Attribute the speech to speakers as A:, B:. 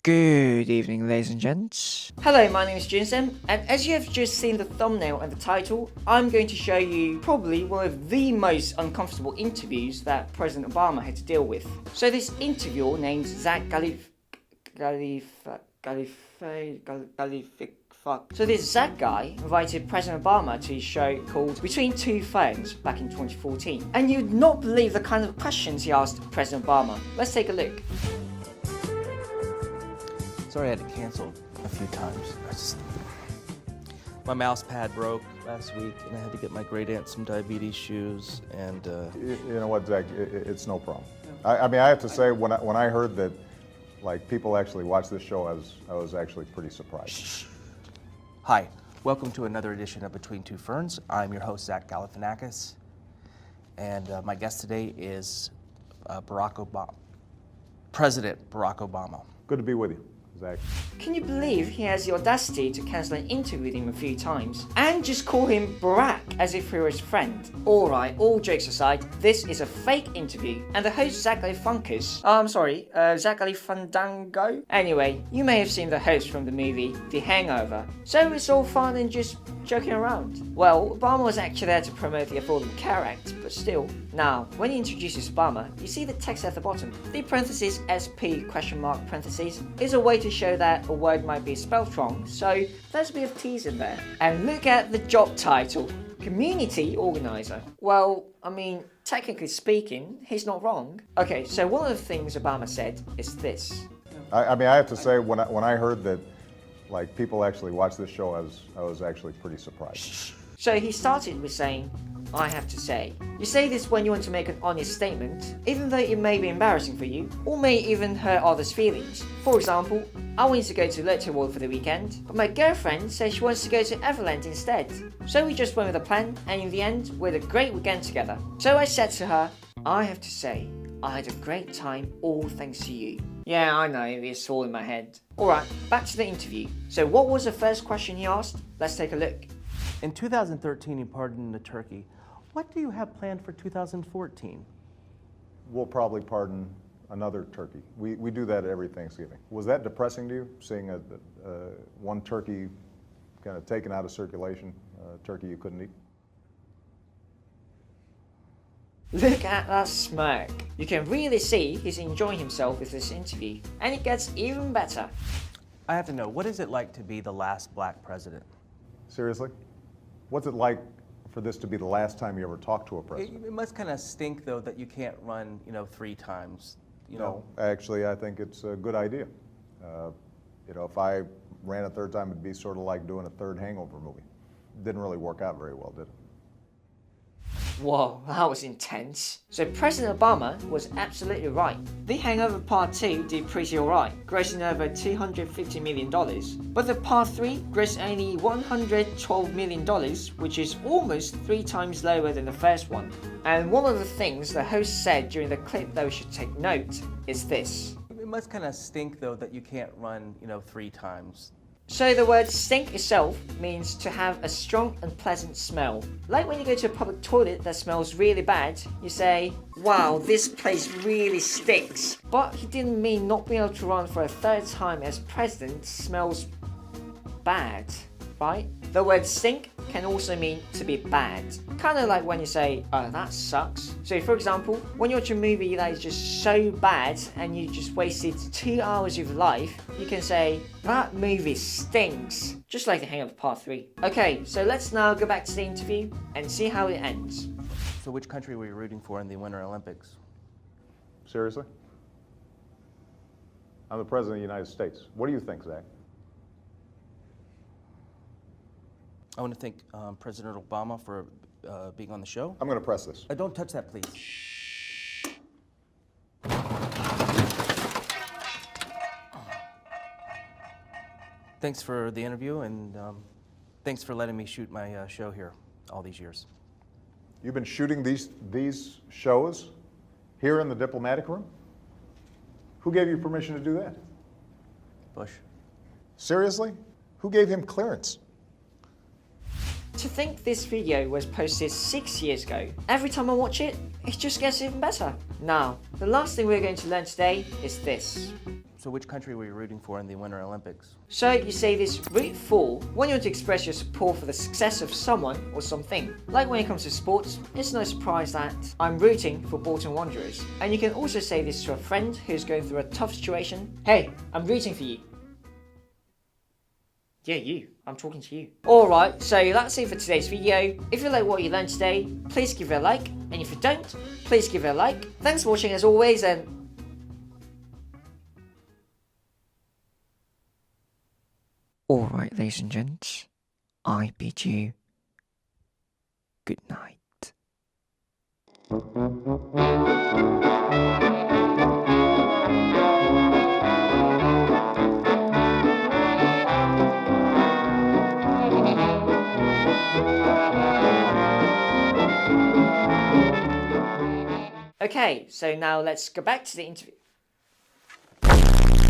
A: Good evening, ladies and gents.
B: Hello, my name is Jinsem, and as you have just seen the thumbnail and the title, I'm going to show you probably one of the most uncomfortable interviews that President Obama had to deal with. So this interviewer named Zach So this Zach guy invited President Obama to his show called Between Two Ferns back in 2014. And you'd not believe the kind of questions he asked President Obama. Let's take a look.
C: Sorry I had to cancel a few times. My mouse pad broke last week, and I had to get my great aunt some diabetes shoes. And
D: You know what, Zach? It's no problem. I mean, I have to say, when I heard that, like, people actually watch this show, I was actually pretty surprised.
C: Hi, welcome to another edition of Between Two Ferns. I'm your host, Zach Galifianakis, and my guest today is President Barack Obama.
D: Good to be with you, Zach.
B: Can you believe he has the audacity to cancel an interview with him a few times and just call him Barack as if he were his friend? Alright, all jokes aside, this is a fake interview and the host Zach Galifandango? Anyway, you may have seen the host from the movie The Hangover, so it's all fun and just joking around. Well, Obama was actually there to promote the Affordable Care Act, but still. Now, when he introduces Obama, you see the text at the bottom. The parentheses SP parentheses is a way to show that a word might be spelled wrong, so there's a bit of tease in there. And look at the job title, Community Organizer. Well, I mean, technically speaking, he's not wrong. Okay, so one of the things Obama said is this.
D: I mean, I have to say, when I heard that, like, people actually watch this show, I was actually pretty surprised.
B: So he started with saying, I have to say. You say this when you want to make an honest statement, even though it may be embarrassing for you, or may even hurt others' feelings. For example, I wanted to go to Little World for the weekend, but my girlfriend says she wants to go to Everland instead. So we just went with a plan, and in the end, we had a great weekend together. So I said to her, I have to say, I had a great time, all thanks to you. Yeah, I know, it's all in my head. Alright, back to the interview. So what was the first question he asked? Let's take a look.
C: In 2013, you pardoned the turkey. What do you have planned for 2014?
D: We'll probably pardon another turkey. We do that every Thanksgiving. Was that depressing to you, seeing one turkey kind of taken out of circulation, a turkey you couldn't eat?
B: Look at that smirk. You can really see he's enjoying himself with this interview. And it gets even better.
C: I have to know, what is it like to be the last black president?
D: Seriously? What's it like for this to be the last time you ever talked to a president?
C: It must kind of stink, though, that you can't run, 3 times.
D: No, actually, I think it's a good idea. If I ran a third time, it'd be sort of like doing a third Hangover movie. Didn't really work out very well, did it?
B: Whoa, that was intense. So President Obama was absolutely right. The Hangover Part 2 did pretty alright, grossing over $250 million. But the Part 3 grossed only $112 million, which is almost 3 times lower than the first one. And one of the things the host said during the clip that we should take note is this.
C: It must kind of stink, though, that you can't run, 3 times.
B: So the word stink itself means to have a strong and pleasant smell. Like when you go to a public toilet that smells really bad, you say, wow, this place really stinks. But he didn't mean not being able to run for a third time as president smells bad, right? The word stink can also mean to be bad. Kind of like when you say, oh, that sucks. So for example, when you watch a movie that is just so bad and you just wasted 2 hours of your life, you can say, that movie stinks. Just like The Hangover Part 3. Okay, so let's now go back to the interview and see how it ends.
C: So which country were you rooting for in the Winter Olympics?
D: Seriously? I'm the President of the United States. What do you think, Zach?
C: I want to thank President Obama for being on the show.
D: I'm going to press this.
C: Don't touch that, please. Thanks for the interview, and thanks for letting me shoot my show here all these years.
D: You've been shooting these shows here in the diplomatic room? Who gave you permission to do that?
C: Bush.
D: Seriously? Who gave him clearance?
B: To think this video was posted 6 years ago, every time I watch it, it just gets even better. Now, the last thing we're going to learn today is this.
C: So which country were you rooting for in the Winter Olympics?
B: So you say this root for when you want to express your support for the success of someone or something. Like when it comes to sports, it's no surprise that I'm rooting for Bolton Wanderers. And you can also say this to a friend who's going through a tough situation. Hey, I'm rooting for you. Yeah, you. I'm talking to you. Alright, so that's it for today's video. If you like what you learned today, please give it a like. And if you don't, please give it a like. Thanks for watching as always, and
A: Alright, ladies and gents, I bid you good night.
B: okay, so now let's go back to the interview.